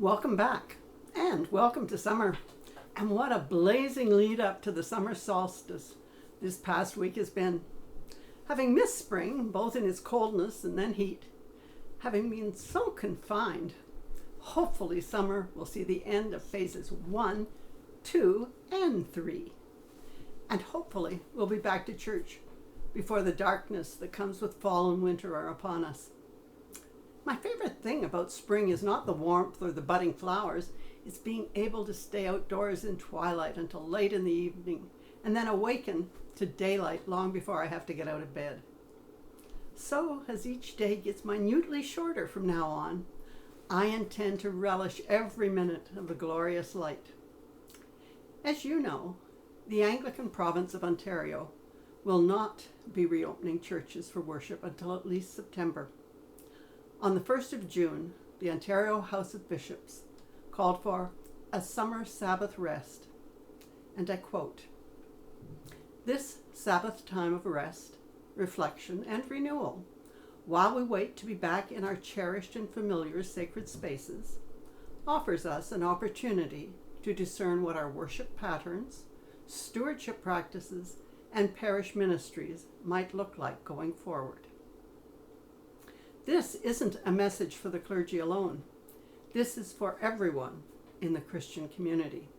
Welcome back, and welcome to summer. And what a blazing lead up to the summer solstice this past week has been. Having missed spring, both in its coldness and then heat, having been so confined, hopefully summer will see the end of phases 1, 2, and 3. And hopefully we'll be back to church before the darkness that comes with fall and winter are upon us. My favorite thing about spring is not the warmth or the budding flowers, it's being able to stay outdoors in twilight until late in the evening and then awaken to daylight long before I have to get out of bed. So, as each day gets minutely shorter from now on, I intend to relish every minute of the glorious light. As you know, the Anglican province of Ontario will not be reopening churches for worship until at least September. On the 1st of June, the Ontario House of Bishops called for a summer Sabbath rest, and I quote, "This Sabbath time of rest, reflection, and renewal, while we wait to be back in our cherished and familiar sacred spaces, offers us an opportunity to discern what our worship patterns, stewardship practices, and parish ministries might look like going forward." This isn't a message for the clergy alone. This is for everyone in the Christian community.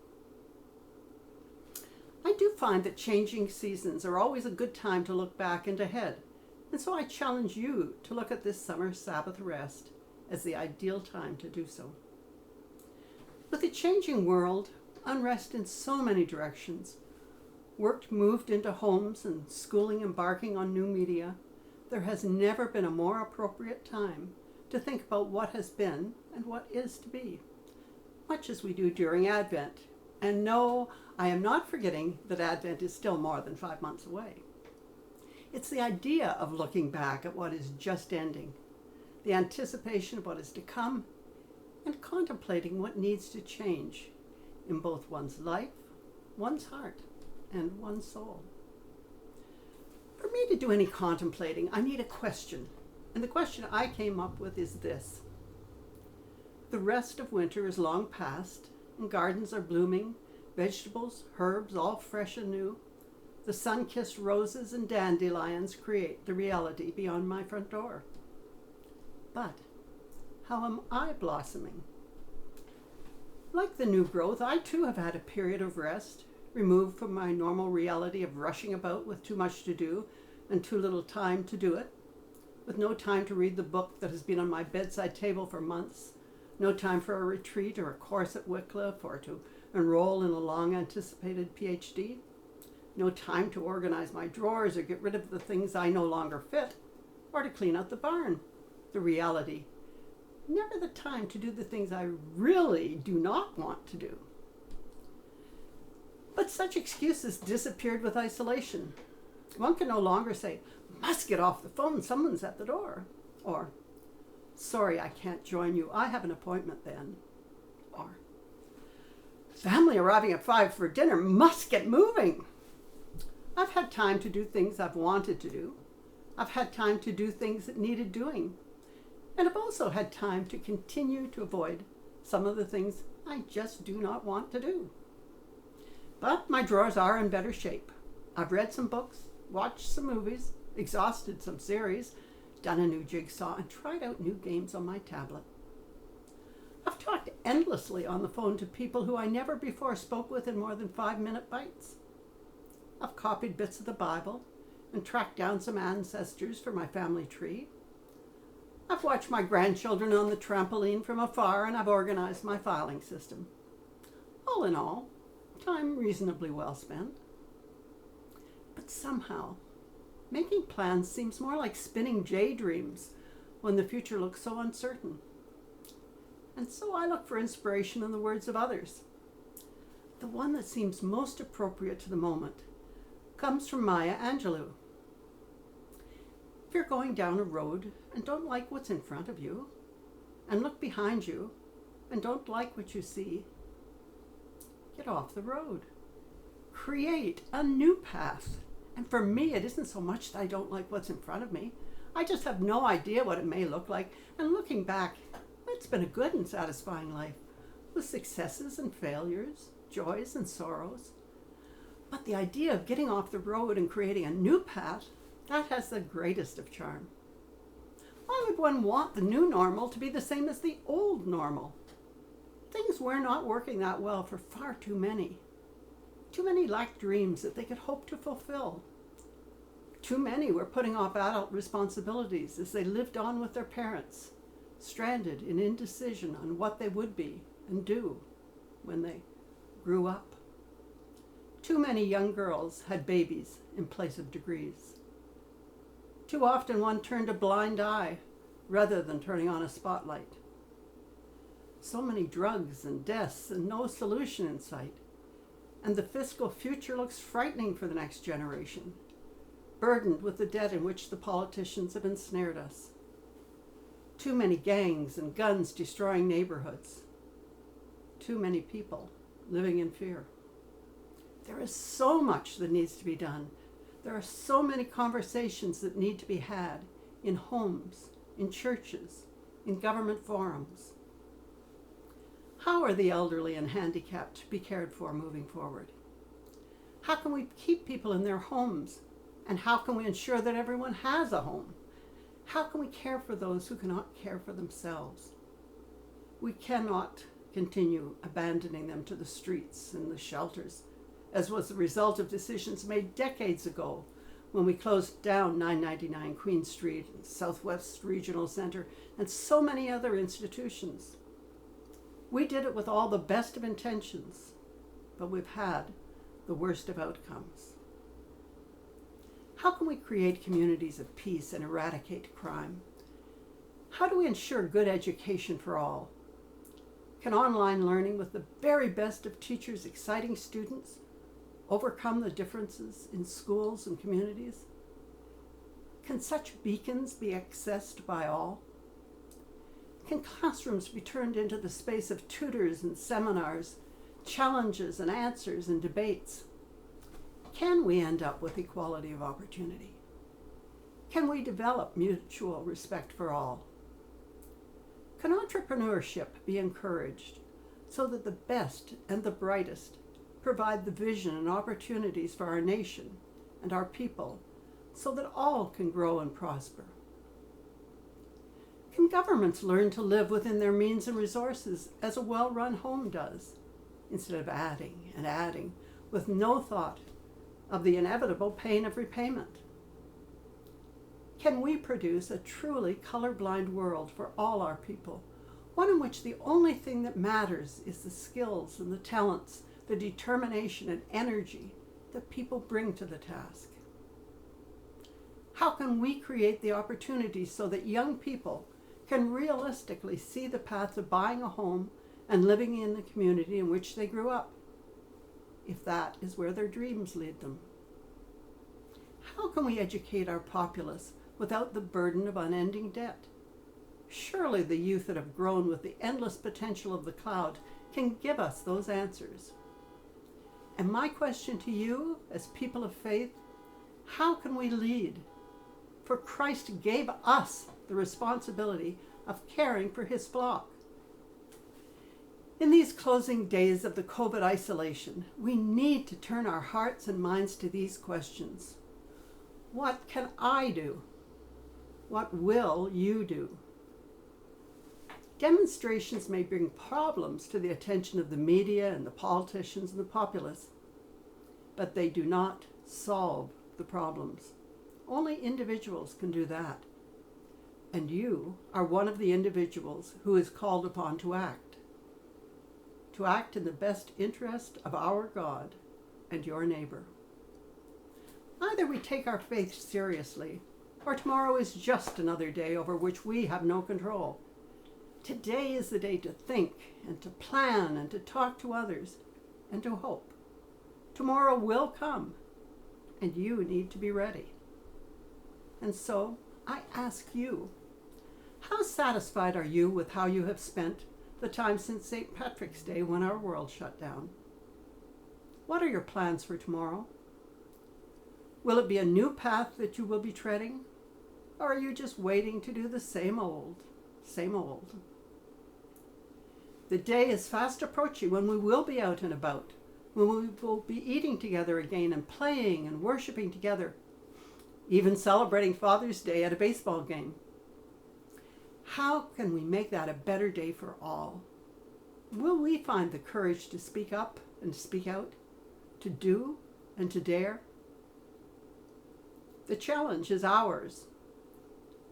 I do find that changing seasons are always a good time to look back and ahead, and so I challenge you to look at this summer Sabbath rest as the ideal time to do so. With the changing world, unrest in so many directions, work moved into homes and schooling embarking on new media, there has never been a more appropriate time to think about what has been and what is to be, much as we do during Advent. And no, I am not forgetting that Advent is still more than 5 months away. It's the idea of looking back at what is just ending, the anticipation of what is to come, and contemplating what needs to change in both one's life, one's heart, and one's soul. For me to do any contemplating, I need a question. And the question I came up with is this. The rest of winter is long past, and gardens are blooming, vegetables, herbs, all fresh and new. The sun-kissed roses and dandelions create the reality beyond my front door. But how am I blossoming? Like the new growth, I too have had a period of rest, removed from my normal reality of rushing about with too much to do and too little time to do it, with no time to read the book that has been on my bedside table for months, no time for a retreat or a course at Wycliffe or to enroll in a long-anticipated PhD, no time to organize my drawers or get rid of the things I no longer fit, or to clean out the barn. The reality, never the time to do the things I really do not want to do. But such excuses disappeared with isolation. One can no longer say, "Must get off the phone, someone's at the door," or "Sorry, I can't join you, I have an appointment then," or "Family arriving at 5 for dinner, must get moving." I've had time to do things I've wanted to do. I've had time to do things that needed doing. And I've also had time to continue to avoid some of the things I just do not want to do. But my drawers are in better shape. I've read some books, watched some movies, exhausted some series, done a new jigsaw, and tried out new games on my tablet. I've talked endlessly on the phone to people who I never before spoke with in more than 5-minute bites. I've copied bits of the Bible and tracked down some ancestors for my family tree. I've watched my grandchildren on the trampoline from afar, and I've organized my filing system. All in all, time reasonably well spent. But somehow, making plans seems more like spinning daydreams when the future looks so uncertain. And so I look for inspiration in the words of others. The one that seems most appropriate to the moment comes from Maya Angelou. If you're going down a road and don't like what's in front of you, and look behind you and don't like what you see, get off the road. Create a new path. And for me, it isn't so much that I don't like what's in front of me. I just have no idea what it may look like. And looking back, it's been a good and satisfying life. with successes and failures, joys and sorrows. But the idea of getting off the road and creating a new path, that has the greatest of charm. Why would one want the new normal to be the same as the old normal? Things were not working that well for far too many. Too many lacked dreams that they could hope to fulfill. Too many were putting off adult responsibilities as they lived on with their parents, stranded in indecision on what they would be and do when they grew up. Too many young girls had babies in place of degrees. Too often one turned a blind eye rather than turning on a spotlight. So many drugs and deaths and no solution in sight. And the fiscal future looks frightening for the next generation, burdened with the debt in which the politicians have ensnared us. Too many gangs and guns destroying neighborhoods. Too many people living in fear. There is so much that needs to be done. There are so many conversations that need to be had in homes, in churches, in government forums. How are the elderly and handicapped to be cared for moving forward? How can we keep people in their homes? And how can we ensure that everyone has a home? How can we care for those who cannot care for themselves? We cannot continue abandoning them to the streets and the shelters, as was the result of decisions made decades ago when we closed down 999 Queen Street and Southwest Regional Center and so many other institutions. We did it with all the best of intentions, but we've had the worst of outcomes. How can we create communities of peace and eradicate crime? How do we ensure good education for all? Can online learning with the very best of teachers exciting students overcome the differences in schools and communities? Can such beacons be accessed by all? Can classrooms be turned into the space of tutors and seminars, challenges and answers and debates? Can we end up with equality of opportunity? Can we develop mutual respect for all? Can entrepreneurship be encouraged so that the best and the brightest provide the vision and opportunities for our nation and our people so that all can grow and prosper? Can governments learn to live within their means and resources as a well-run home does, instead of adding and adding with no thought of the inevitable pain of repayment? Can we produce a truly colorblind world for all our people, one in which the only thing that matters is the skills and the talents, the determination and energy that people bring to the task? How can we create the opportunities so that young people can realistically see the path to buying a home and living in the community in which they grew up, if that is where their dreams lead them? How can we educate our populace without the burden of unending debt? Surely the youth that have grown with the endless potential of the cloud can give us those answers. And my question to you, as people of faith, how can we lead? For Christ gave us the responsibility of caring for his flock. In these closing days of the COVID isolation, we need to turn our hearts and minds to these questions. What can I do? What will you do? Demonstrations may bring problems to the attention of the media and the politicians and the populace, but they do not solve the problems. Only individuals can do that. And you are one of the individuals who is called upon to act in the best interest of our God and your neighbor. Either we take our faith seriously, or tomorrow is just another day over which we have no control. Today is the day to think and to plan and to talk to others and to hope. Tomorrow will come, and you need to be ready. And so I ask you, how satisfied are you with how you have spent the time since St. Patrick's Day when our world shut down? What are your plans for tomorrow? Will it be a new path that you will be treading? Or are you just waiting to do the same old, same old? The day is fast approaching when we will be out and about, when we will be eating together again and playing and worshiping together, even celebrating Father's Day at a baseball game. How can we make that a better day for all? Will we find the courage to speak up and to speak out, to do and to dare? The challenge is ours.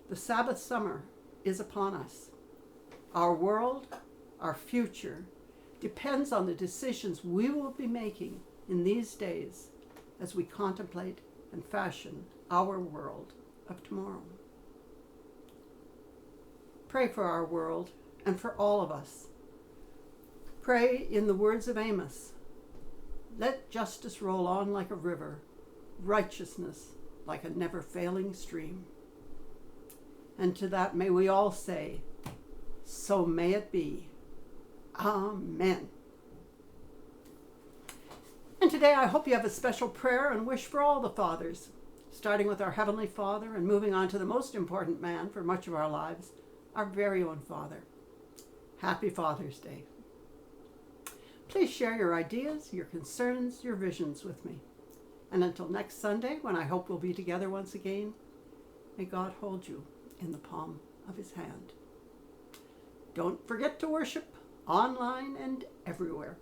The Sabbath summer is upon us. Our world, our future, depends on the decisions we will be making in these days as we contemplate and fashion our world of tomorrow. Pray for our world and for all of us. Pray in the words of Amos, "Let justice roll on like a river, righteousness like a never-failing stream." And to that may we all say, so may it be. Amen. And today I hope you have a special prayer and wish for all the fathers, starting with our Heavenly Father and moving on to the most important man for much of our lives, our very own Father. Happy Father's Day. Please share your ideas, your concerns, your visions with me. And until next Sunday, when I hope we'll be together once again, may God hold you in the palm of his hand. Don't forget to worship online and everywhere.